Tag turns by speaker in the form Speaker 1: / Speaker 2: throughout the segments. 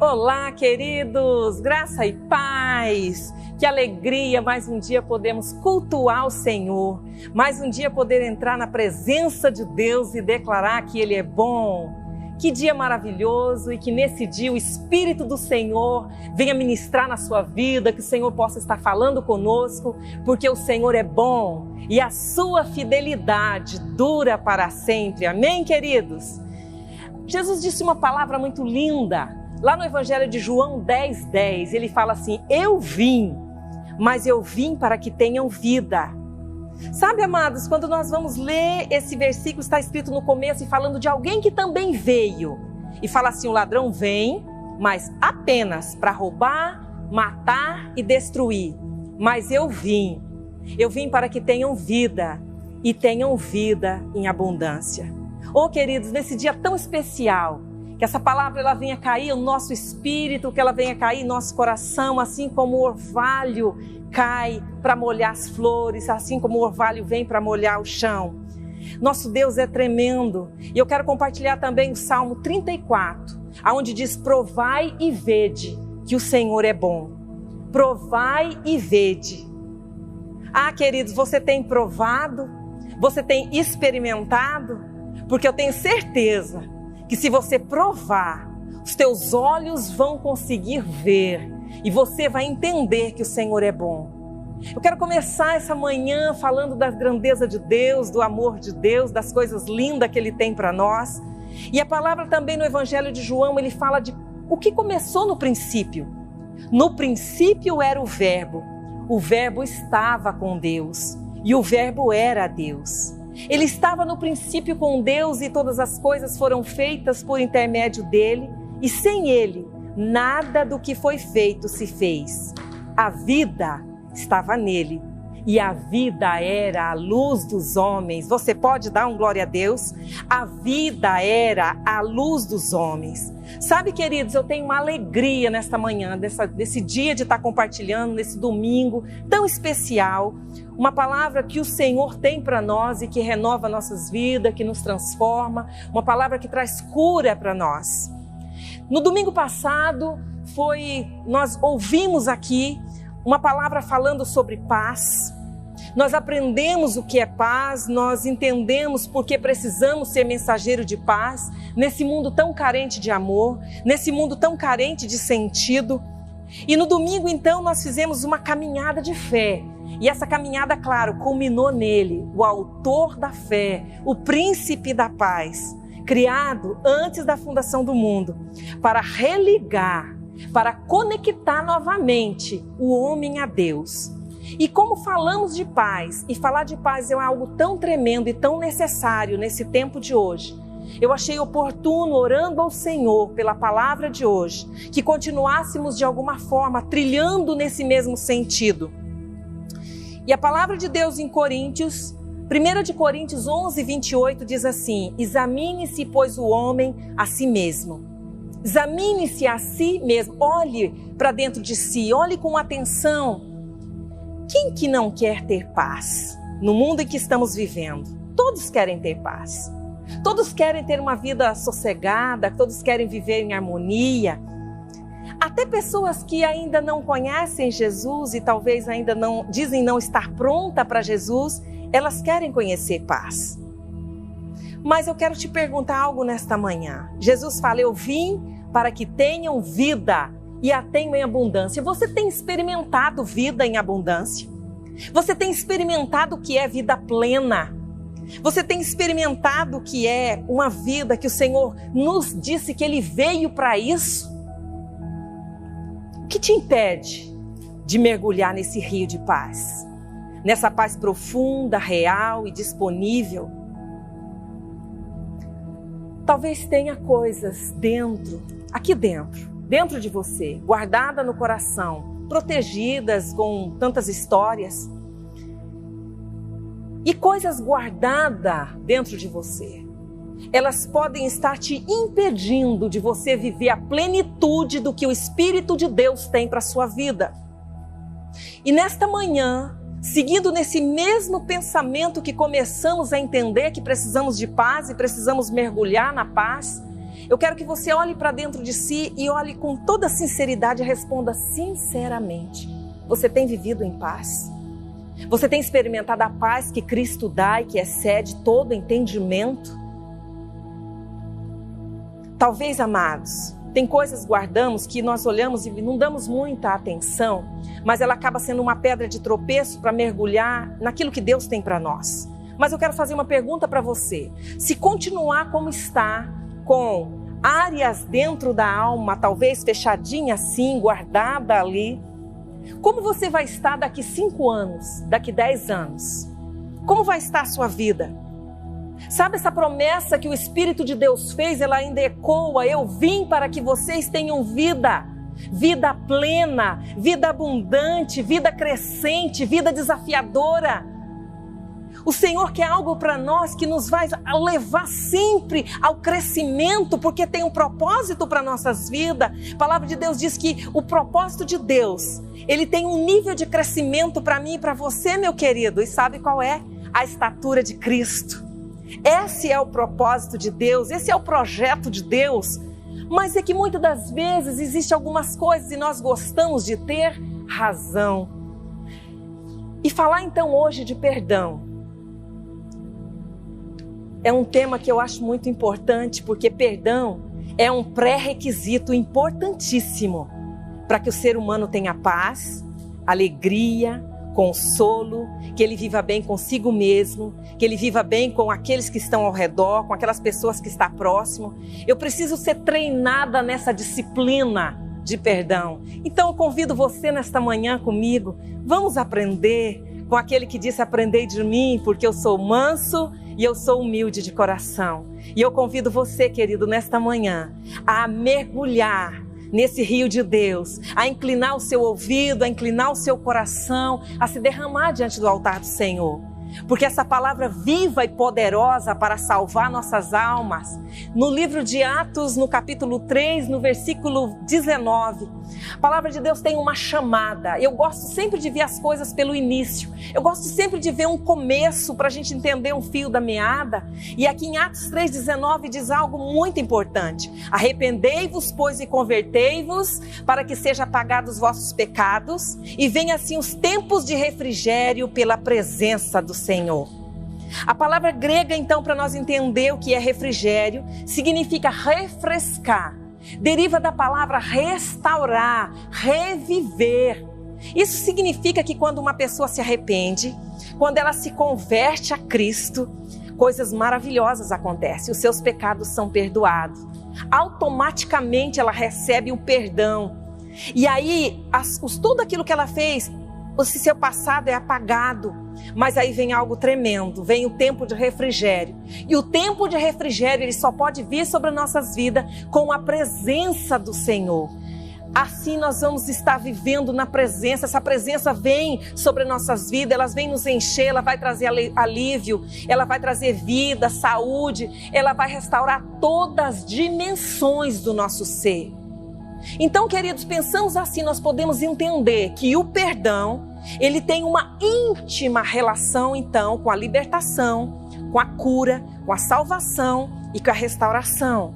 Speaker 1: Olá, queridos, graça e paz, que alegria mais um dia podemos cultuar o Senhor, mais um dia poder entrar na presença de Deus e declarar que Ele é bom. Que dia maravilhoso e que nesse dia o Espírito do Senhor venha ministrar na sua vida, que o Senhor possa estar falando conosco, porque o Senhor é bom e a sua fidelidade dura para sempre. Amém, queridos? Jesus disse uma palavra muito linda. Lá no Evangelho de João 10:10, ele fala assim: eu vim, mas eu vim para que tenham vida. Sabe, amados, quando nós vamos ler esse versículo, está escrito no começo e falando de alguém que também veio. E fala assim: o ladrão vem, mas apenas para roubar, matar e destruir. Mas eu vim para que tenham vida e tenham vida em abundância. Oh, queridos, nesse dia tão especial, que essa palavra ela venha cair no nosso espírito, que ela venha cair no nosso coração, assim como o orvalho cai para molhar as flores, assim como o orvalho vem para molhar o chão. Nosso Deus é tremendo. E eu quero compartilhar também o Salmo 34, onde diz: provai e vede que o Senhor é bom. Provai e vede. Ah, queridos, você tem provado? Você tem experimentado? Porque eu tenho certeza que se você provar, os teus olhos vão conseguir ver e você vai entender que o Senhor é bom. Eu quero começar essa manhã falando da grandeza de Deus, do amor de Deus, das coisas lindas que Ele tem para nós. E a palavra também no Evangelho de João, ele fala de o que começou no princípio. No princípio era o Verbo estava com Deus e o Verbo era Deus. Ele estava no princípio com Deus e todas as coisas foram feitas por intermédio dele, e sem ele, nada do que foi feito se fez. A vida estava nele, e a vida era a luz dos homens. Você pode dar um glória a Deus? A vida era a luz dos homens. Sabe, queridos, eu tenho uma alegria nesta manhã, desse dia de estar compartilhando, nesse domingo tão especial, uma palavra que o Senhor tem para nós e que renova nossas vidas, que nos transforma, uma palavra que traz cura para nós. No domingo passado, nós ouvimos aqui uma palavra falando sobre paz. Nós aprendemos o que é paz, nós entendemos porque precisamos ser mensageiro de paz nesse mundo tão carente de amor, nesse mundo tão carente de sentido. E no domingo, então, nós fizemos uma caminhada de fé. E essa caminhada, claro, culminou nele, o autor da fé, o príncipe da paz, criado antes da fundação do mundo, para religar, para conectar novamente o homem a Deus. E como falamos de paz, e falar de paz é algo tão tremendo e tão necessário nesse tempo de hoje, eu achei oportuno, orando ao Senhor pela palavra de hoje, que continuássemos de alguma forma trilhando nesse mesmo sentido. E a palavra de Deus em Coríntios, 1 de Coríntios 11:28 diz assim: examine-se, pois, o homem a si mesmo. Examine-se a si mesmo, olhe para dentro de si, olhe com atenção. Quem que não quer ter paz no mundo em que estamos vivendo? Todos querem ter paz. Todos querem ter uma vida sossegada, todos querem viver em harmonia. Até pessoas que ainda não conhecem Jesus e talvez ainda dizem não estar pronta para Jesus, elas querem conhecer paz. Mas eu quero te perguntar algo nesta manhã. Jesus fala: eu vim para que tenham vida e a tenham em abundância. Você tem experimentado vida em abundância? Você tem experimentado o que é vida plena? Você tem experimentado o que é uma vida que o Senhor nos disse que Ele veio para isso? O que te impede de mergulhar nesse rio de paz? Nessa paz profunda, real e disponível? Talvez tenha coisas aqui dentro de você, guardada no coração, protegidas com tantas histórias. E coisas guardadas dentro de você, elas podem estar te impedindo de você viver a plenitude do que o Espírito de Deus tem para a sua vida. E nesta manhã, seguindo nesse mesmo pensamento que começamos a entender que precisamos de paz e precisamos mergulhar na paz, Eu quero que você olhe para dentro de si e olhe com toda sinceridade e responda sinceramente. Você tem vivido em paz? Você tem experimentado a paz que Cristo dá e que excede todo entendimento? Talvez, amados, tem coisas guardamos que nós olhamos e não damos muita atenção, mas ela acaba sendo uma pedra de tropeço para mergulhar naquilo que Deus tem para nós. Mas eu quero fazer uma pergunta para você. Se continuar como está, com áreas dentro da alma, talvez fechadinha assim, guardada ali, como você vai estar daqui 5 anos, daqui 10 anos? Como vai estar a sua vida? Sabe essa promessa que o Espírito de Deus fez, ela ainda ecoa: eu vim para que vocês tenham vida, vida plena, vida abundante, vida crescente, vida desafiadora. O Senhor quer algo para nós que nos vai levar sempre ao crescimento, porque tem um propósito para nossas vidas. A palavra de Deus diz que o propósito de Deus, ele tem um nível de crescimento para mim e para você, meu querido. E sabe qual é? A estatura de Cristo. Esse é o propósito de Deus, esse é o projeto de Deus. Mas é que muitas das vezes existem algumas coisas e nós gostamos de ter razão. E falar então hoje de perdão é um tema que eu acho muito importante, porque perdão é um pré-requisito importantíssimo para que o ser humano tenha paz, alegria, consolo, que ele viva bem consigo mesmo, que ele viva bem com aqueles que estão ao redor, com aquelas pessoas que estão próximo. Eu preciso ser treinada nessa disciplina de perdão. Então eu convido você nesta manhã comigo, vamos aprender com aquele que disse: aprendei de mim, porque eu sou manso e eu sou humilde de coração. E eu convido você, querido, nesta manhã, a mergulhar nesse rio de Deus, a inclinar o seu ouvido, a inclinar o seu coração, a se derramar diante do altar do Senhor. Porque essa palavra viva e poderosa para salvar nossas almas, no livro de Atos, no capítulo 3, no versículo 19, a palavra de Deus tem uma chamada. Eu gosto sempre de ver as coisas pelo início. Eu gosto sempre de ver um começo para a gente entender um fio da meada. E aqui em Atos 3,19 diz algo muito importante: arrependei-vos, pois, e convertei-vos, para que sejam apagados os vossos pecados, e venham assim os tempos de refrigério pela presença do Senhor. A palavra grega, então, para nós entender o que é refrigério, significa refrescar. Deriva da palavra restaurar, reviver. Isso significa que quando uma pessoa se arrepende, quando ela se converte a Cristo, coisas maravilhosas acontecem. Os seus pecados são perdoados. Automaticamente ela recebe o perdão. E aí, tudo aquilo que ela fez, o seu passado é apagado. Mas aí vem algo tremendo, vem o tempo de refrigério. E o tempo de refrigério, ele só pode vir sobre nossas vidas com a presença do Senhor. Assim nós vamos estar vivendo na presença. Essa presença vem sobre nossas vidas, ela vem nos encher, ela vai trazer alívio, ela vai trazer vida, saúde, ela vai restaurar todas as dimensões do nosso ser. Então, queridos, pensamos assim, nós podemos entender que o perdão, ele tem uma íntima relação, então, com a libertação, com a cura, com a salvação e com a restauração.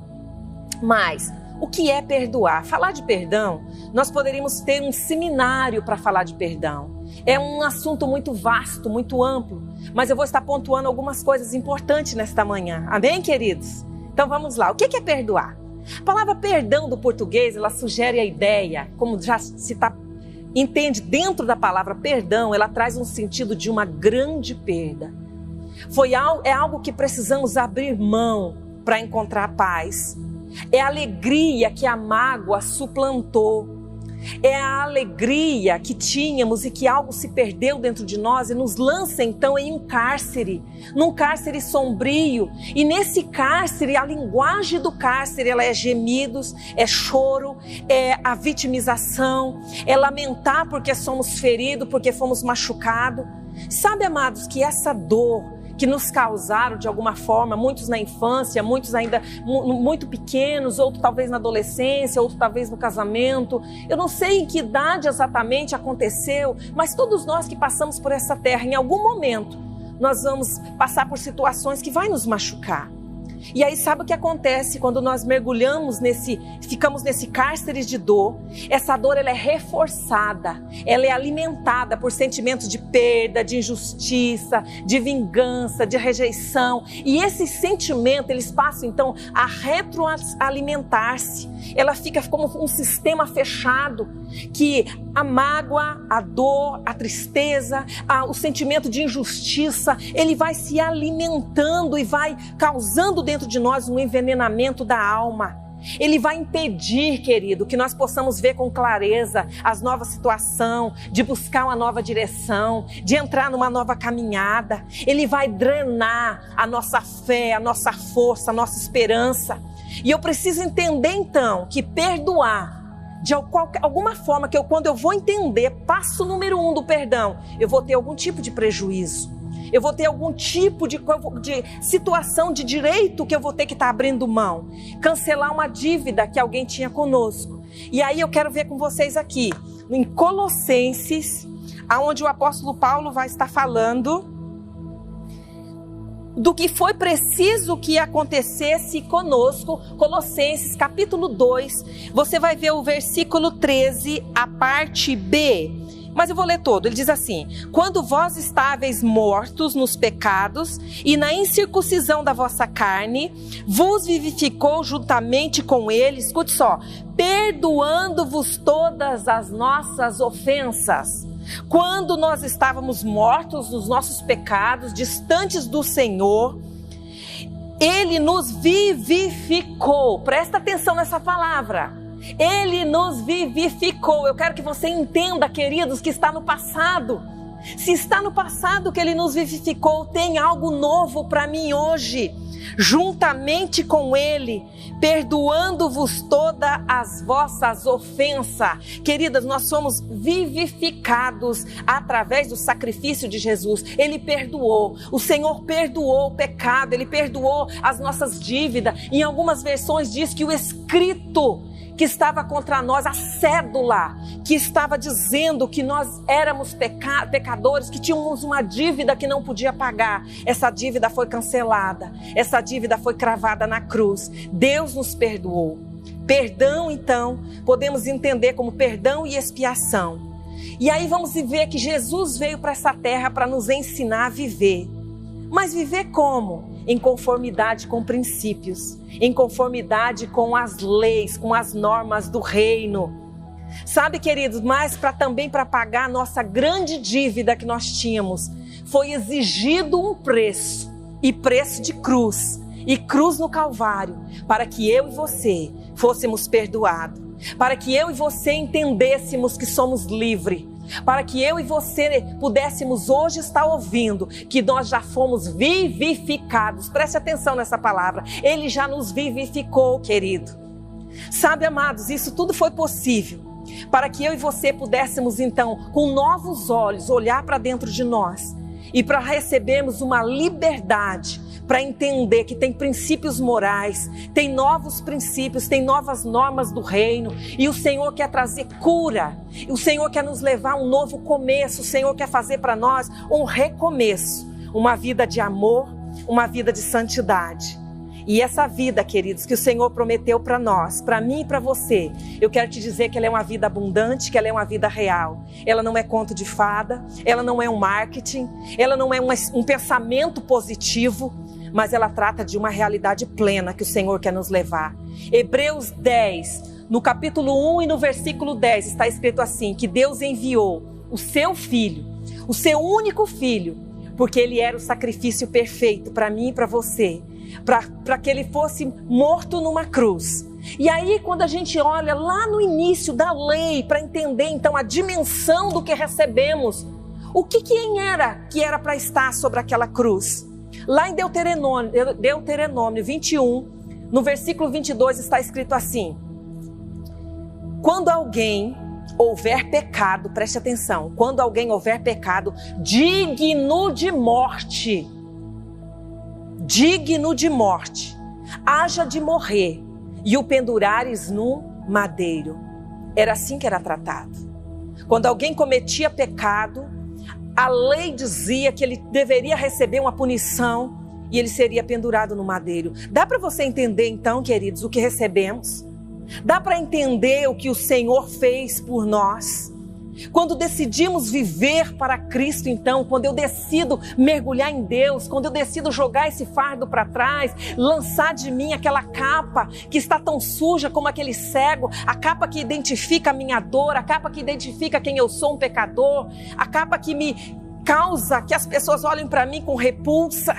Speaker 1: Mas o que é perdoar? Falar de perdão, nós poderíamos ter um seminário para falar de perdão. É um assunto muito vasto, muito amplo, mas eu vou estar pontuando algumas coisas importantes nesta manhã. Amém, queridos? Então vamos lá. O que é perdoar? A palavra perdão do português, ela sugere a ideia, como já se entende dentro da palavra perdão, ela traz um sentido de uma grande perda. É algo que precisamos abrir mão para encontrar paz. É a alegria que a mágoa suplantou. É a alegria que tínhamos e que algo se perdeu dentro de nós e nos lança então em um cárcere, num cárcere sombrio. E nesse cárcere, a linguagem do cárcere, ela é gemidos, é choro, é a vitimização, é lamentar porque somos feridos, porque fomos machucados. Sabe, amados, que essa dor que nos causaram de alguma forma, muitos na infância, muitos ainda muito pequenos, outros talvez na adolescência, outros talvez no casamento. Eu não sei em que idade exatamente aconteceu, mas todos nós que passamos por essa terra, em algum momento, nós vamos passar por situações que vai nos machucar. E aí sabe o que acontece quando nós mergulhamos ficamos nesse cárcere de dor? Essa dor ela é reforçada, ela é alimentada por sentimentos de perda, de injustiça, de vingança, de rejeição. E esses sentimentos, eles passam então a retroalimentar-se. Ela fica como um sistema fechado, que a mágoa, a dor, a tristeza, o sentimento de injustiça, ele vai se alimentando e vai causando dentro de nós um envenenamento da alma. Ele vai impedir, querido, que nós possamos ver com clareza as novas situações, de buscar uma nova direção, de entrar numa nova caminhada. Ele vai drenar a nossa fé, a nossa força, a nossa esperança. E eu preciso entender então que perdoar, de alguma forma, que quando eu vou entender, passo número 1 do perdão, eu vou ter algum tipo de prejuízo. Eu vou ter algum tipo de situação de direito que eu vou ter que estar abrindo mão. Cancelar uma dívida que alguém tinha conosco. E aí eu quero ver com vocês aqui, em Colossenses, onde o apóstolo Paulo vai estar falando do que foi preciso que acontecesse conosco. Colossenses capítulo 2, você vai ver o versículo 13, a parte B. Mas eu vou ler todo. Ele diz assim: quando vós estáveis mortos nos pecados e na incircuncisão da vossa carne, vos vivificou juntamente com ele, escute só, perdoando-vos todas as nossas ofensas. Quando nós estávamos mortos nos nossos pecados, distantes do Senhor, ele nos vivificou. Presta atenção nessa palavra. Ele nos vivificou. Eu quero que você entenda, queridos, que está no passado. Se está no passado que Ele nos vivificou, tem algo novo para mim hoje. Juntamente com Ele, perdoando-vos todas as vossas ofensas. Queridas, nós somos vivificados através do sacrifício de Jesus. Ele perdoou. O Senhor perdoou o pecado. Ele perdoou as nossas dívidas. Em algumas versões diz que o escrito que estava contra nós, a cédula que estava dizendo que nós éramos pecadores, que tínhamos uma dívida que não podia pagar, essa dívida foi cancelada, essa dívida foi cravada na cruz. Deus nos perdoou. Perdão, então, podemos entender como perdão e expiação. E aí vamos ver que Jesus veio para essa terra para nos ensinar a viver. Mas viver como? Em conformidade com princípios, em conformidade com as leis, com as normas do reino. Sabe, queridos, mas também para pagar a nossa grande dívida que nós tínhamos, foi exigido um preço, e preço de cruz, e cruz no Calvário, para que eu e você fôssemos perdoados, para que eu e você entendêssemos que somos livres, para que eu e você pudéssemos hoje estar ouvindo que nós já fomos vivificados. Preste atenção nessa palavra. Ele já nos vivificou, querido. Sabe, amados, isso tudo foi possível para que eu e você pudéssemos então, com novos olhos, olhar para dentro de nós e para recebermos uma liberdade, para entender que tem princípios morais, tem novos princípios, tem novas normas do reino, e o Senhor quer trazer cura, o Senhor quer nos levar a um novo começo, o Senhor quer fazer para nós um recomeço, uma vida de amor, uma vida de santidade. E essa vida, queridos, que o Senhor prometeu para nós, para mim e para você, eu quero te dizer que ela é uma vida abundante, que ela é uma vida real. Ela não é conto de fada, ela não é um marketing, ela não é um pensamento positivo, mas ela trata de uma realidade plena que o Senhor quer nos levar. Hebreus 10, no capítulo 1 e no versículo 10, está escrito assim, que Deus enviou o seu Filho, o seu único Filho, porque Ele era o sacrifício perfeito para mim e para você, para que Ele fosse morto numa cruz. E aí, quando a gente olha lá no início da lei, para entender então a dimensão do que recebemos, o que era para estar sobre aquela cruz? Lá em Deuteronômio 21, no versículo 22, está escrito assim: quando alguém houver pecado, preste atenção, quando alguém houver pecado digno de morte, haja de morrer e o pendurares no madeiro. Era assim que era tratado. Quando alguém cometia pecado, a lei dizia que ele deveria receber uma punição e ele seria pendurado no madeiro. Dá para você entender então, queridos, o que recebemos? Dá para entender o que o Senhor fez por nós? Quando decidimos viver para Cristo, então, quando eu decido mergulhar em Deus, quando eu decido jogar esse fardo para trás, lançar de mim aquela capa que está tão suja como aquele cego, a capa que identifica a minha dor, a capa que identifica quem eu sou, um pecador, a capa que me causa que as pessoas olhem para mim com repulsa.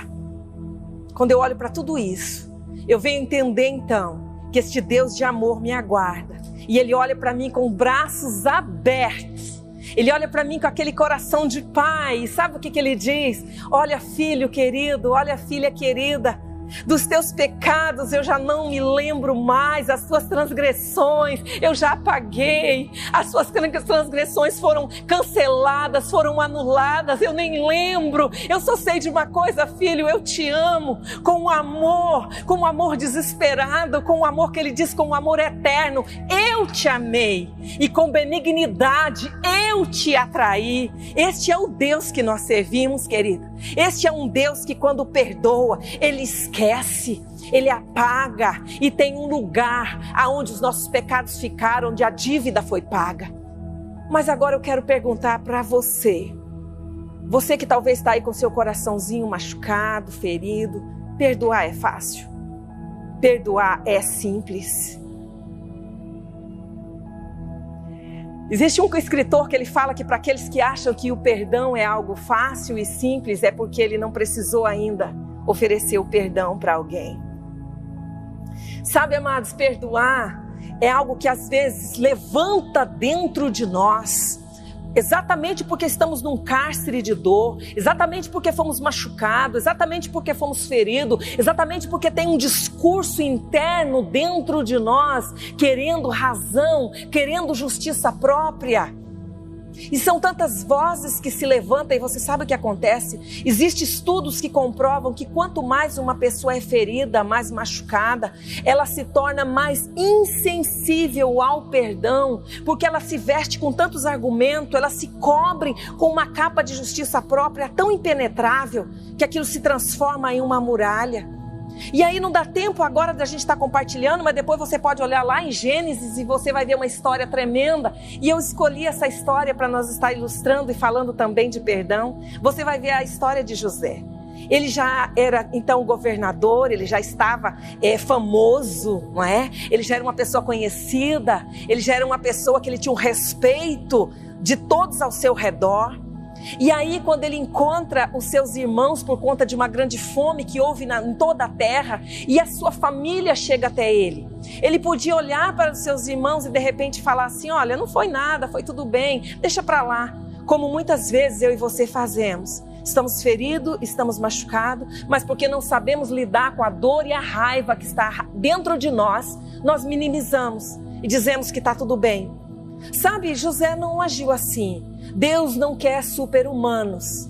Speaker 1: Quando eu olho para tudo isso, eu venho entender então que este Deus de amor me aguarda. E Ele olha para mim com braços abertos. Ele olha para mim com aquele coração de pai. E sabe o que Ele diz? Olha, filho querido, olha, filha querida, dos teus pecados eu já não me lembro mais, as tuas transgressões eu já apaguei, as tuas transgressões foram canceladas, foram anuladas, eu nem lembro. Eu só sei de uma coisa, filho, eu te amo com um amor desesperado, com um amor que Ele diz, com um amor eterno. Eu te amei e com benignidade eu te atraí. Este é o Deus que nós servimos, querida. Este é um Deus que quando perdoa, Ele esquece, Ele apaga e tem um lugar aonde os nossos pecados ficaram, onde a dívida foi paga. Mas agora eu quero perguntar para você que talvez está aí com seu coraçãozinho machucado, ferido, perdoar é fácil? Perdoar é simples? Existe um escritor que ele fala que para aqueles que acham que o perdão é algo fácil e simples, é porque ele não precisou ainda oferecer o perdão para alguém. Sabe, amados, perdoar é algo que às vezes levanta dentro de nós, exatamente porque estamos num cárcere de dor, exatamente porque fomos machucados, exatamente porque fomos feridos, exatamente porque tem um discurso interno dentro de nós, querendo razão, querendo justiça própria. E são tantas vozes que se levantam e você sabe o que acontece? Existem estudos que comprovam que quanto mais uma pessoa é ferida, mais machucada, ela se torna mais insensível ao perdão, porque ela se veste com tantos argumentos, ela se cobre com uma capa de justiça própria tão impenetrável que aquilo se transforma em uma muralha. E aí não dá tempo agora da gente estar compartilhando, mas depois você pode olhar lá em Gênesis e você vai ver uma história tremenda. E eu escolhi essa história para nós estar ilustrando e falando também de perdão. Você vai ver a história de José. Ele já era então governador, ele já estava famoso, não é? Ele já era uma pessoa conhecida, ele já era uma pessoa que ele tinha um respeito de todos ao seu redor. E aí quando ele encontra os seus irmãos por conta de uma grande fome que houve em toda a terra, e a sua família chega até ele, ele podia olhar para os seus irmãos e de repente falar assim: olha, não foi nada, foi tudo bem, deixa para lá. Como muitas vezes eu e você fazemos. Estamos feridos, estamos machucados, mas porque não sabemos lidar com a dor e a raiva que está dentro de nós, nós minimizamos e dizemos que está tudo bem. Sabe, José não agiu assim. Deus não quer super-humanos.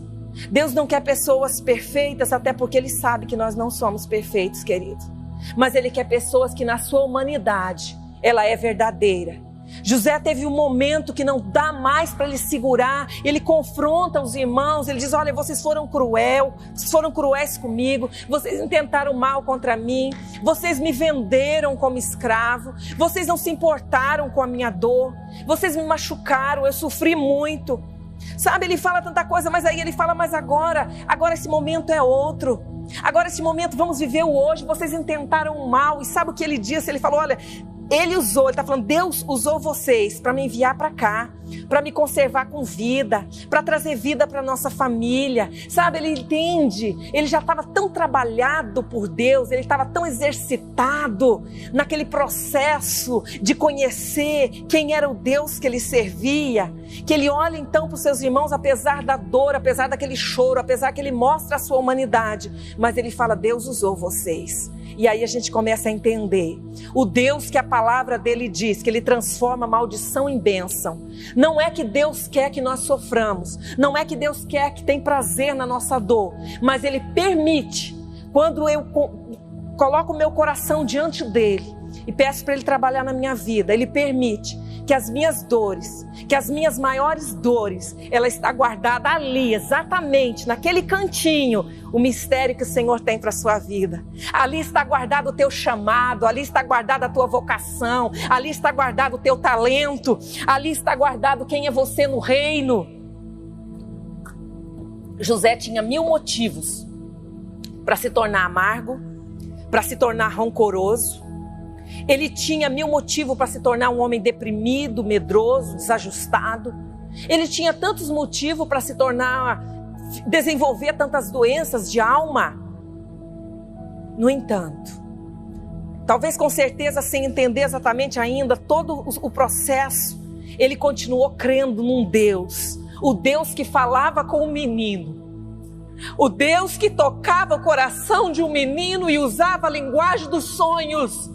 Speaker 1: Deus não quer pessoas perfeitas, até porque Ele sabe que nós não somos perfeitos, querido. Mas Ele quer pessoas que na sua humanidade, ela é verdadeira. José teve um momento que não dá mais para ele segurar. Ele confronta os irmãos, ele diz: olha, vocês foram cruéis comigo, vocês intentaram mal contra mim, vocês me venderam como escravo, vocês não se importaram com a minha dor, vocês me machucaram, eu sofri muito. Sabe, ele fala tanta coisa, mas aí ele fala: mas agora esse momento é outro. Agora esse momento, vamos viver o hoje. Vocês intentaram o mal. E sabe o que ele disse? Ele falou: olha, ele está falando, Deus usou vocês para me enviar para cá, para me conservar com vida, para trazer vida para nossa família. Sabe, ele entende, ele já estava tão trabalhado por Deus, ele estava tão exercitado naquele processo de conhecer quem era o Deus que ele servia, que ele olha então para os seus irmãos, apesar da dor, apesar daquele choro, apesar que ele mostra a sua humanidade, mas ele fala: Deus usou vocês. E aí a gente começa a entender o Deus que a palavra dele diz, que ele transforma maldição em bênção. Não é que Deus quer que nós soframos, não é que Deus quer que tem prazer na nossa dor, mas ele permite, quando eu coloco o meu coração diante dele e peço para ele trabalhar na minha vida, ele permite que as minhas dores, que as minhas maiores dores, ela está guardada ali, exatamente naquele cantinho, o mistério que o Senhor tem para a sua vida. Ali está guardado o teu chamado, ali está guardada a tua vocação, ali está guardado o teu talento, ali está guardado quem é você no reino. José tinha 1000 motivos para se tornar amargo, para se tornar rancoroso. Ele tinha 1000 motivos para se tornar um homem deprimido, medroso, desajustado. Ele tinha tantos motivos para se tornar, desenvolver tantas doenças de alma. No entanto, talvez com certeza sem entender exatamente ainda todo o processo, ele continuou crendo num Deus, o Deus que falava com o menino, o Deus que tocava o coração de um menino e usava a linguagem dos sonhos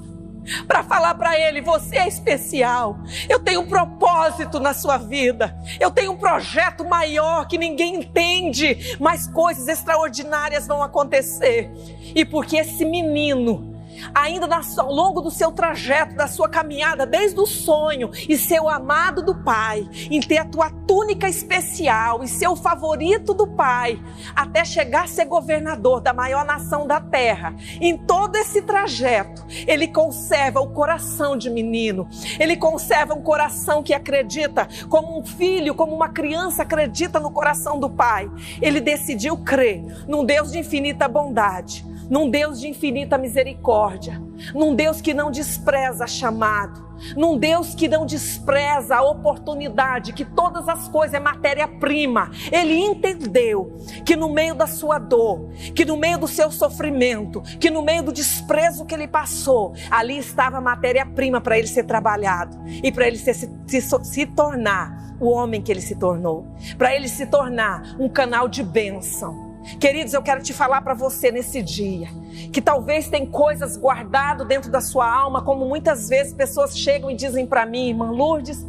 Speaker 1: para falar para ele: você é especial, eu tenho um propósito na sua vida, eu tenho um projeto maior que ninguém entende, mas coisas extraordinárias vão acontecer. E porque esse menino, ainda ao longo do seu trajeto, da sua caminhada, desde o sonho e ser o amado do Pai, em ter a tua túnica especial e ser o favorito do Pai, até chegar a ser governador da maior nação da terra, em todo esse trajeto, ele conserva o coração de menino, ele conserva um coração que acredita, como um filho, como uma criança acredita no coração do Pai. Ele decidiu crer num Deus de infinita bondade, num Deus de infinita misericórdia, num Deus que não despreza chamado, num Deus que não despreza a oportunidade, que todas as coisas é matéria-prima. Ele entendeu que no meio da sua dor, que no meio do seu sofrimento, que no meio do desprezo que ele passou, ali estava a matéria-prima para ele ser trabalhado e para ele se tornar o homem que ele se tornou, para ele se tornar um canal de bênção. Queridos, eu quero te falar para você nesse dia, que talvez tem coisas guardadas dentro da sua alma, como muitas vezes pessoas chegam e dizem para mim: irmã Lourdes,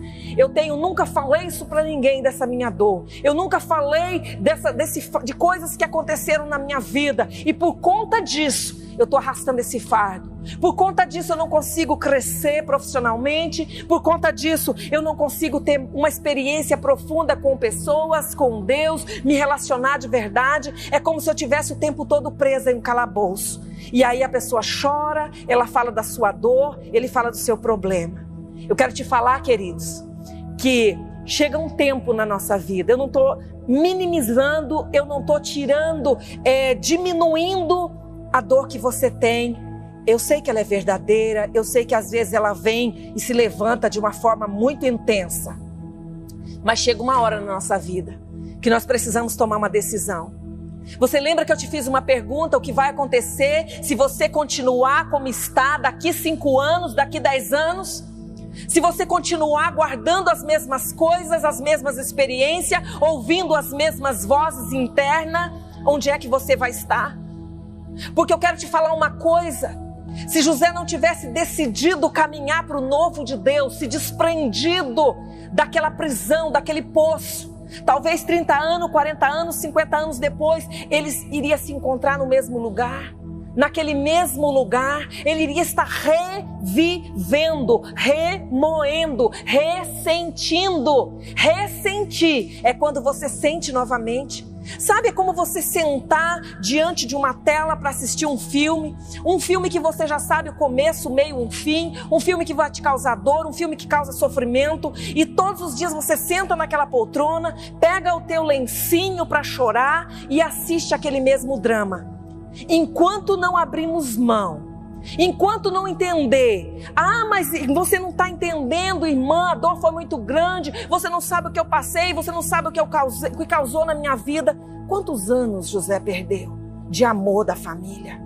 Speaker 1: nunca falei isso para ninguém dessa minha dor, eu nunca falei de coisas que aconteceram na minha vida, e por conta disso, eu estou arrastando esse fardo. Por conta disso eu não consigo crescer profissionalmente. Por conta disso eu não consigo ter uma experiência profunda com pessoas, com Deus, me relacionar de verdade. É como se eu tivesse o tempo todo presa em um calabouço. E aí a pessoa chora, ela fala da sua dor, ele fala do seu problema. Eu quero te falar, queridos, que chega um tempo na nossa vida, eu não estou minimizando, eu não estou tirando, diminuindo a dor que você tem. Eu sei que ela é verdadeira, eu sei que às vezes ela vem e se levanta de uma forma muito intensa. Mas chega uma hora na nossa vida que nós precisamos tomar uma decisão. Você lembra que eu te fiz uma pergunta: o que vai acontecer se você continuar como está daqui 5 anos, daqui 10 anos? Se você continuar guardando as mesmas coisas, as mesmas experiências, ouvindo as mesmas vozes internas, onde é que você vai estar? Porque eu quero te falar uma coisa: se José não tivesse decidido caminhar para o novo de Deus, se desprendido daquela prisão, daquele poço, talvez 30 anos, 40 anos, 50 anos depois, ele iria se encontrar no mesmo lugar. Naquele mesmo lugar, ele iria estar revivendo, remoendo, ressentindo. Ressentir é quando você sente novamente. Sabe, é como você sentar diante de uma tela para assistir um filme que você já sabe o começo, o meio, o fim, um filme que vai te causar dor, um filme que causa sofrimento, e todos os dias você senta naquela poltrona, pega o teu lencinho para chorar e assiste aquele mesmo drama. Enquanto não abrimos mão, enquanto não entender: mas você não está entendendo, irmã, a dor foi muito grande, você não sabe o que eu passei, você não sabe o que causou na minha vida. Quantos anos José perdeu de amor da família?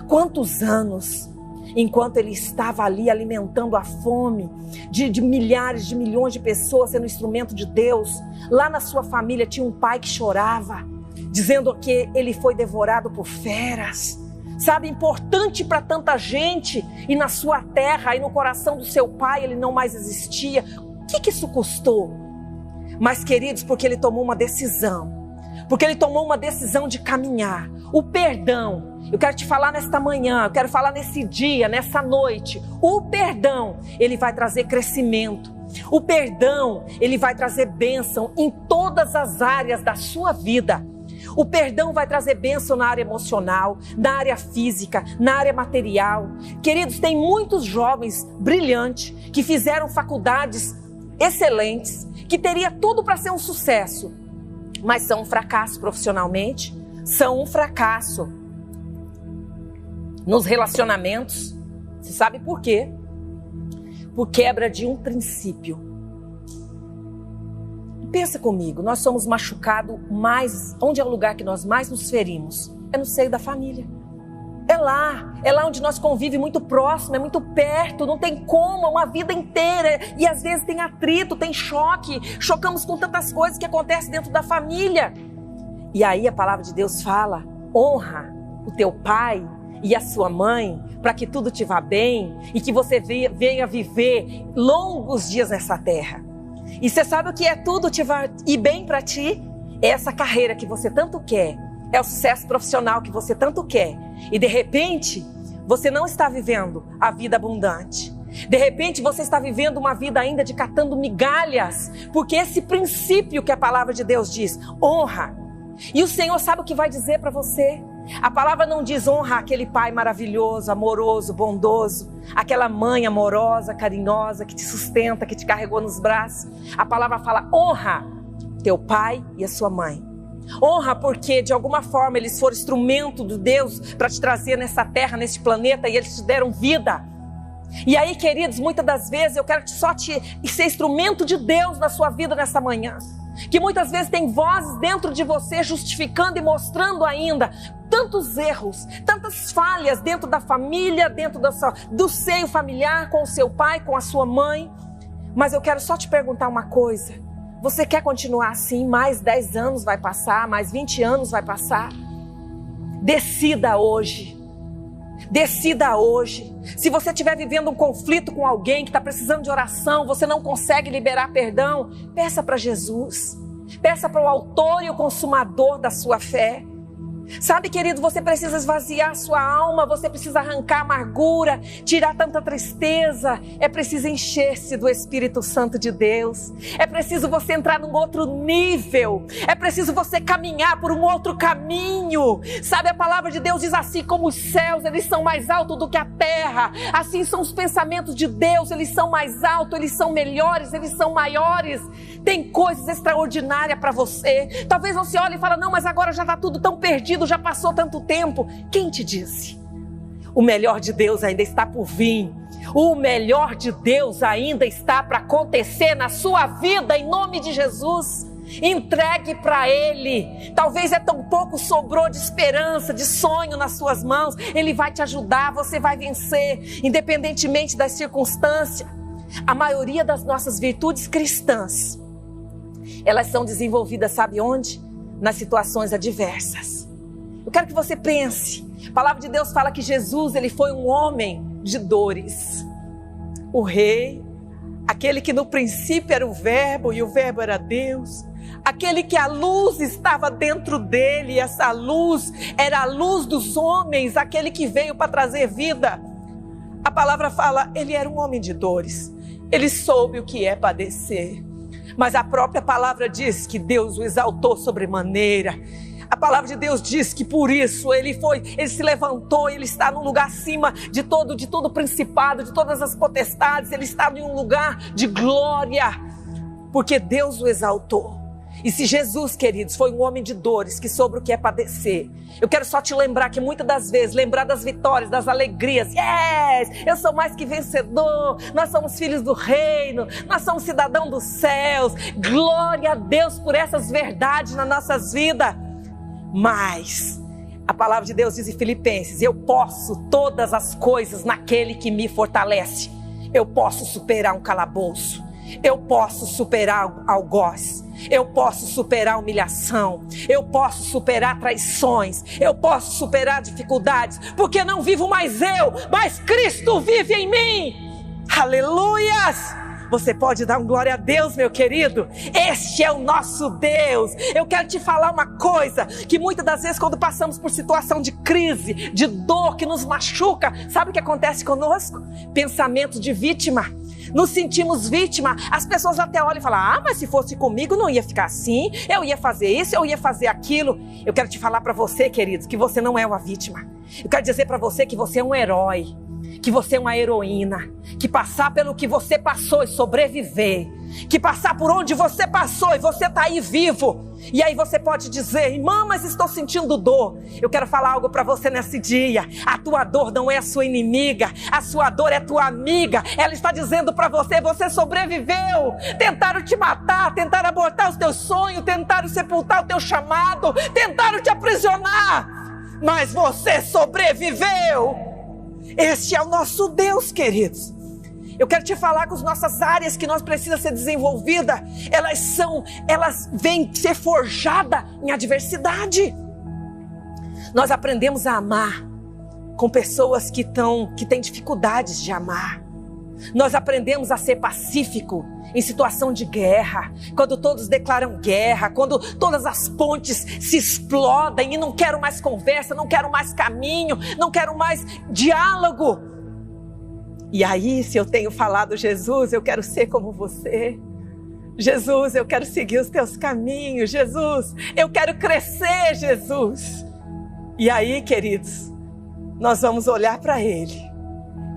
Speaker 1: Quantos anos? Enquanto ele estava ali alimentando a fome de milhares, de milhões de pessoas, sendo instrumento de Deus, lá na sua família tinha um pai que chorava, dizendo que ele foi devorado por feras. Sabe, importante para tanta gente, e na sua terra e no coração do seu pai ele não mais existia. O que isso custou? Mas, queridos, porque ele tomou uma decisão, porque ele tomou uma decisão de caminhar. O perdão, Eu quero te falar nesta manhã, eu quero falar nesse dia, nessa noite. O perdão, ele vai trazer crescimento. O perdão, ele vai trazer bênção em todas as áreas da sua vida. O perdão vai trazer bênção na área emocional, na área física, na área material. Queridos, tem muitos jovens brilhantes que fizeram faculdades excelentes, que teria tudo para ser um sucesso, mas são um fracasso profissionalmente, são um fracasso nos relacionamentos. Você sabe por quê? Por quebra de um princípio. Pensa comigo, nós somos machucados mais, onde é o lugar que nós mais nos ferimos? É no seio da família. É lá onde nós convivemos muito próximo, é muito perto, não tem como, uma vida inteira. E às vezes tem atrito, tem choque, chocamos com tantas coisas que acontecem dentro da família. E aí a palavra de Deus fala, honra o teu pai e a sua mãe, para que tudo te vá bem e que você venha viver longos dias nessa terra. E você sabe o que é tudo te vai ir bem para ti? É essa carreira que você tanto quer, é o sucesso profissional que você tanto quer. E de repente, você não está vivendo a vida abundante. De repente, você está vivendo uma vida ainda de catando migalhas, porque esse princípio que a palavra de Deus diz, honra. E o Senhor sabe o que vai dizer para você? A palavra não diz honra aquele pai maravilhoso, amoroso, bondoso, aquela mãe amorosa, carinhosa, que te sustenta, que te carregou nos braços. A palavra fala honra teu pai e a sua mãe. Honra porque de alguma forma eles foram instrumento de Deus para te trazer nessa terra, nesse planeta, e eles te deram vida. E aí, queridos, muitas das vezes eu quero só ser instrumento de Deus na sua vida nessa manhã. Que muitas vezes tem vozes dentro de você justificando e mostrando ainda tantos erros, tantas falhas dentro da família, dentro do seio familiar, com o seu pai, com a sua mãe. Mas eu quero só te perguntar uma coisa. Você quer continuar assim? Mais 10 anos vai passar, mais 20 anos vai passar? Decida hoje. Decida hoje. Se você estiver vivendo um conflito com alguém que está precisando de oração, você não consegue liberar perdão, peça para Jesus. Peça para o autor e o consumador da sua fé. Sabe, querido, você precisa esvaziar a sua alma, você precisa arrancar a amargura, tirar tanta tristeza. É preciso encher-se do Espírito Santo de Deus. É preciso você entrar num outro nível. É preciso você caminhar por um outro caminho. Sabe, a palavra de Deus diz assim, como os céus, eles são mais altos do que a terra. Assim são os pensamentos de Deus, eles são mais altos, eles são melhores, eles são maiores. Tem coisas extraordinárias para você. Talvez você olhe e fale, não, mas agora já está tudo tão perdido, já passou tanto tempo. Quem te disse? O melhor de Deus ainda está por vir. O melhor de Deus ainda está para acontecer na sua vida, em nome de Jesus. Entregue para Ele. Talvez tão pouco sobrou de esperança, de sonho nas suas mãos. Ele vai te ajudar, você vai vencer, independentemente das circunstâncias. A maioria das nossas virtudes cristãs, elas são desenvolvidas, sabe onde? Nas situações adversas. Eu quero que você pense. A palavra de Deus fala que Jesus, ele foi um homem de dores. O rei, aquele que no princípio era o verbo e o verbo era Deus. Aquele que a luz estava dentro dele e essa luz era a luz dos homens, aquele que veio para trazer vida. A palavra fala, ele era um homem de dores. Ele soube o que é padecer. Mas a própria palavra diz que Deus o exaltou sobremaneira. A palavra de Deus diz que por isso ele se levantou, ele está num lugar acima de todo principado, de todas as potestades. Ele está em um lugar de glória, porque Deus o exaltou. E se Jesus, queridos, foi um homem de dores, que soube o que é padecer, eu quero só te lembrar que muitas das vezes, lembrar das vitórias, das alegrias. Yes, eu sou mais que vencedor, nós somos filhos do reino, nós somos cidadãos dos céus. Glória a Deus por essas verdades nas nossas vidas. Mas a palavra de Deus diz em Filipenses, eu posso todas as coisas naquele que me fortalece. Eu posso superar um calabouço, eu posso superar algoz, eu posso superar humilhação, eu posso superar traições, eu posso superar dificuldades, porque não vivo mais eu, mas Cristo vive em mim. Aleluias! Você pode dar um glória a Deus, meu querido? Este é o nosso Deus. Eu quero te falar uma coisa, que muitas das vezes quando passamos por situação de crise, de dor que nos machuca, sabe o que acontece conosco? Pensamento de vítima. Nos sentimos vítima. As pessoas até olham e falam, mas se fosse comigo não ia ficar assim, eu ia fazer isso, eu ia fazer aquilo. Eu quero te falar para você, queridos, que você não é uma vítima. Eu quero dizer para você que você é um herói, que você é uma heroína, que passar pelo que você passou e sobreviver, que passar por onde você passou e você está aí vivo. E aí você pode dizer, irmã, mas estou sentindo dor. Eu quero falar algo para você nesse dia. A tua dor não é a sua inimiga, a sua dor é tua amiga. Ela está dizendo para você, você sobreviveu. Tentaram te matar, tentaram abortar os teus sonhos, tentaram sepultar o teu chamado, tentaram te aprisionar, mas você sobreviveu. Este é o nosso Deus, queridos. Eu quero te falar que as nossas áreas que nós precisamos ser desenvolvidas, elas vêm ser forjadas em adversidade. Nós aprendemos a amar com pessoas que têm dificuldades de amar. Nós aprendemos a ser pacífico em situação de guerra, quando todos declaram guerra, quando todas as pontes se explodem e não quero mais conversa, não quero mais caminho, não quero mais diálogo. E aí, se eu tenho falado, Jesus, eu quero ser como você. Jesus, eu quero seguir os teus caminhos. Jesus, eu quero crescer, Jesus. E aí, queridos, nós vamos olhar para Ele.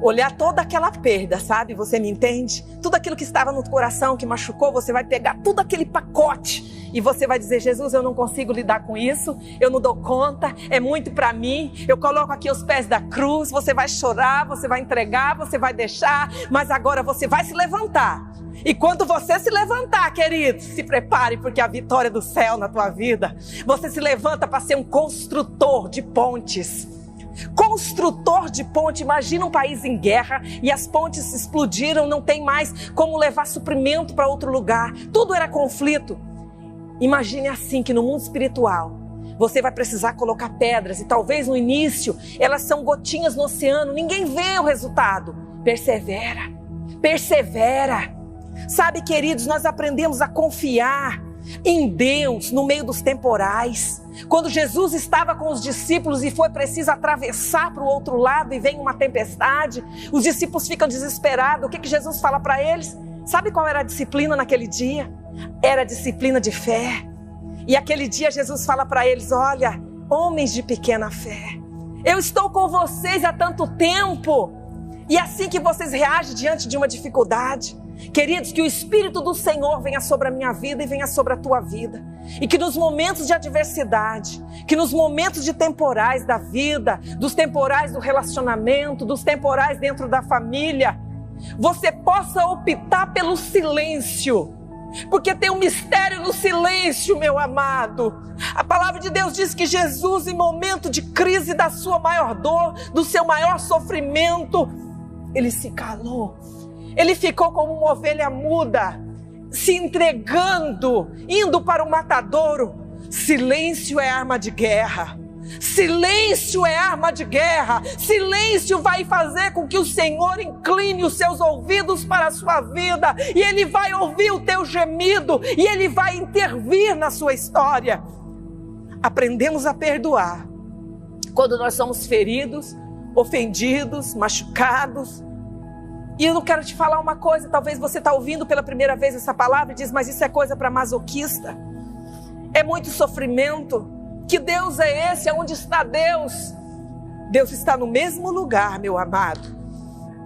Speaker 1: Olhar toda aquela perda, sabe? Você me entende? Tudo aquilo que estava no coração, que machucou, você vai pegar tudo aquele pacote e você vai dizer, Jesus, eu não consigo lidar com isso, eu não dou conta, é muito para mim, eu coloco aqui os pés da cruz. Você vai chorar, você vai entregar, você vai deixar, mas agora você vai se levantar. E quando você se levantar, querido, se prepare, porque a vitória do céu na tua vida, você se levanta para ser um construtor de pontes. Construtor de ponte. Imagina um país em guerra e as pontes explodiram, não tem mais como levar suprimento para outro lugar, tudo era conflito. Imagine assim, que no mundo espiritual você vai precisar colocar pedras e talvez no início elas são gotinhas no oceano, ninguém vê o resultado. Persevera, persevera. Sabe, queridos, nós aprendemos a confiar em Deus no meio dos temporais. Quando Jesus estava com os discípulos e foi preciso atravessar para o outro lado e vem uma tempestade, os discípulos ficam desesperados. O que Jesus fala para eles? Sabe qual era a disciplina naquele dia? Era a disciplina de fé. E aquele dia Jesus fala para eles, olha, homens de pequena fé, eu estou com vocês há tanto tempo. E assim que vocês reagem diante de uma dificuldade, queridos, que o Espírito do Senhor venha sobre a minha vida e venha sobre a tua vida. E que nos momentos de adversidade, que nos momentos de temporais da vida, dos temporais do relacionamento, dos temporais dentro da família, você possa optar pelo silêncio. Porque tem um mistério no silêncio, meu amado. A palavra de Deus diz que Jesus, em momento de crise da sua maior dor, do seu maior sofrimento, ele se calou. Ele ficou como uma ovelha muda, se entregando, indo para o matadouro. Silêncio é arma de guerra. Silêncio é arma de guerra. Silêncio vai fazer com que o Senhor incline os seus ouvidos para a sua vida. E Ele vai ouvir o teu gemido. E Ele vai intervir na sua história. Aprendemos a perdoar quando nós somos feridos, ofendidos, machucados. E eu quero te falar uma coisa, talvez você está ouvindo pela primeira vez essa palavra e diz, mas isso é coisa para masoquista. É muito sofrimento. Que Deus é esse? Aonde está Deus? Deus está no mesmo lugar, meu amado.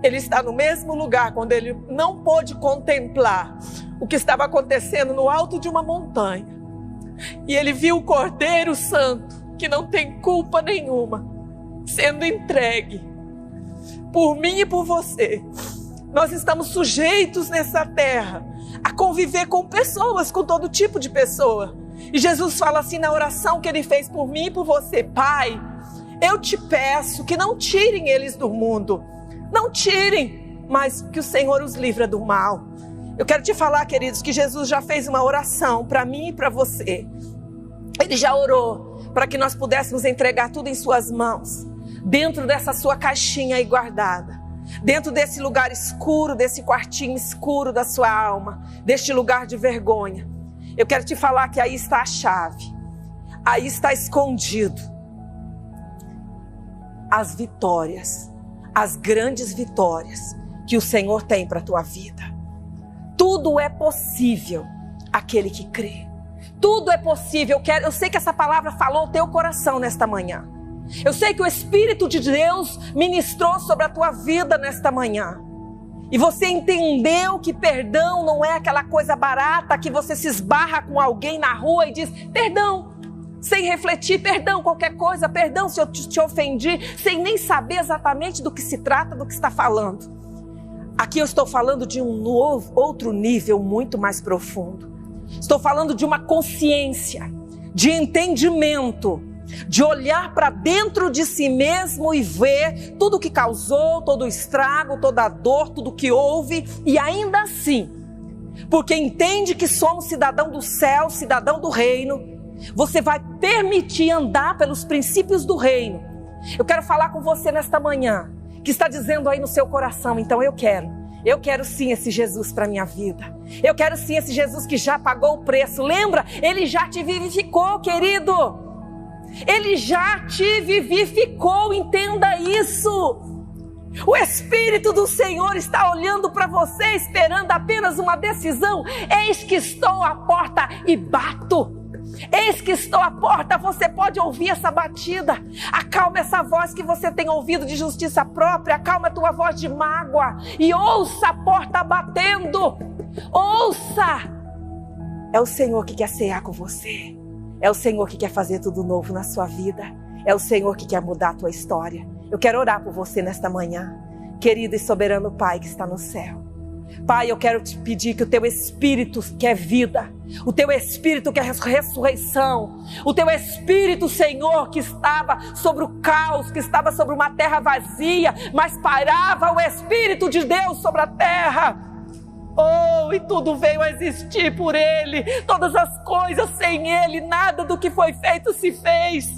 Speaker 1: Ele está no mesmo lugar quando ele não pôde contemplar o que estava acontecendo no alto de uma montanha. E ele viu o Cordeiro Santo, que não tem culpa nenhuma, sendo entregue por mim e por você. Nós estamos sujeitos nessa terra a conviver com pessoas, com todo tipo de pessoa. E Jesus fala assim na oração que Ele fez por mim e por você: Pai, eu te peço que não tirem eles do mundo. Não tirem, mas que o Senhor os livra do mal. Eu quero te falar, queridos, que Jesus já fez uma oração para mim e para você. Ele já orou para que nós pudéssemos entregar tudo em suas mãos, dentro dessa sua caixinha aí guardada. dentro desse lugar escuro, desse quartinho escuro da sua alma, deste lugar de vergonha, eu quero te falar que aí está a chave, aí está escondido as vitórias, as grandes vitórias que o Senhor tem para a tua vida. Tudo é possível aquele que crê. Tudo é possível. Eu sei que essa palavra falou ao teu coração nesta manhã. Eu sei que o Espírito de Deus ministrou sobre a tua vida nesta manhã. E você entendeu que perdão não é aquela coisa barata que você se esbarra com alguém na rua e diz perdão, sem refletir, perdão qualquer coisa, perdão se eu te ofendi, sem nem saber exatamente do que se trata, do que está falando. Aqui eu estou falando de um outro nível muito mais profundo. Estou falando de uma consciência, de entendimento, de olhar para dentro de si mesmo e ver tudo o que causou, todo o estrago, toda a dor, tudo o que houve, e ainda assim, porque entende que somos cidadão do céu, cidadão do reino, você vai permitir andar pelos princípios do reino. Eu quero falar com você nesta manhã, que está dizendo aí no seu coração, então eu quero sim esse Jesus para minha vida. Eu quero sim esse Jesus que já pagou o preço. Lembra? Ele já te vivificou, querido. Ele já te vivificou, entenda isso. O Espírito do Senhor está olhando para você, esperando apenas uma decisão. Eis que estou à porta e bato. Eis que estou à porta, você pode ouvir essa batida. Acalma essa voz que você tem ouvido de justiça própria. Acalma a tua voz de mágoa e ouça a porta batendo. Ouça. É o Senhor que quer cear com você. É o Senhor que quer fazer tudo novo na sua vida. É o Senhor que quer mudar a tua história. Eu quero orar por você nesta manhã. Querido e soberano Pai que está no céu. Pai, eu quero te pedir que o teu Espírito que é vida, o teu Espírito que é ressurreição, o teu Espírito, Senhor, que estava sobre o caos, que estava sobre uma terra vazia, mas pairava o Espírito de Deus sobre a terra. Oh, e tudo veio a existir por Ele, todas as coisas sem Ele, nada do que foi feito se fez.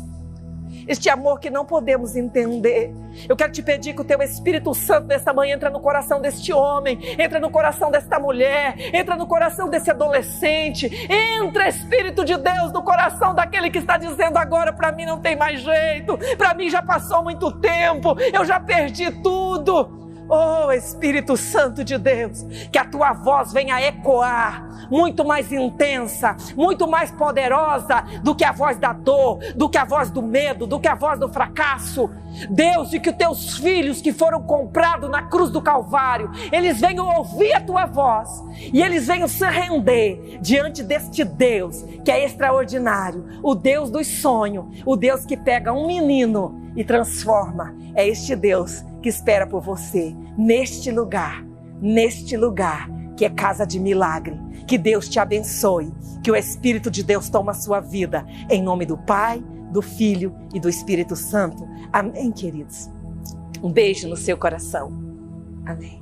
Speaker 1: Este amor que não podemos entender. Eu quero te pedir que o teu Espírito Santo nesta manhã entra no coração deste homem, entra no coração desta mulher, entra no coração desse adolescente, entra, Espírito de Deus, no coração daquele que está dizendo agora, para mim não tem mais jeito, para mim já passou muito tempo, eu já perdi tudo. Oh, Espírito Santo de Deus, que a tua voz venha ecoar, muito mais intensa, muito mais poderosa do que a voz da dor, do que a voz do medo, do que a voz do fracasso. Deus, e que os teus filhos que foram comprados na cruz do Calvário, eles venham ouvir a tua voz e eles venham se render diante deste Deus que é extraordinário, o Deus dos sonhos, o Deus que pega um menino e transforma. É este Deus que espera por você neste lugar que é casa de milagre. Que Deus te abençoe, que o Espírito de Deus toma a sua vida, em nome do Pai, do Filho e do Espírito Santo. Amém, queridos? Um beijo no seu coração. Amém.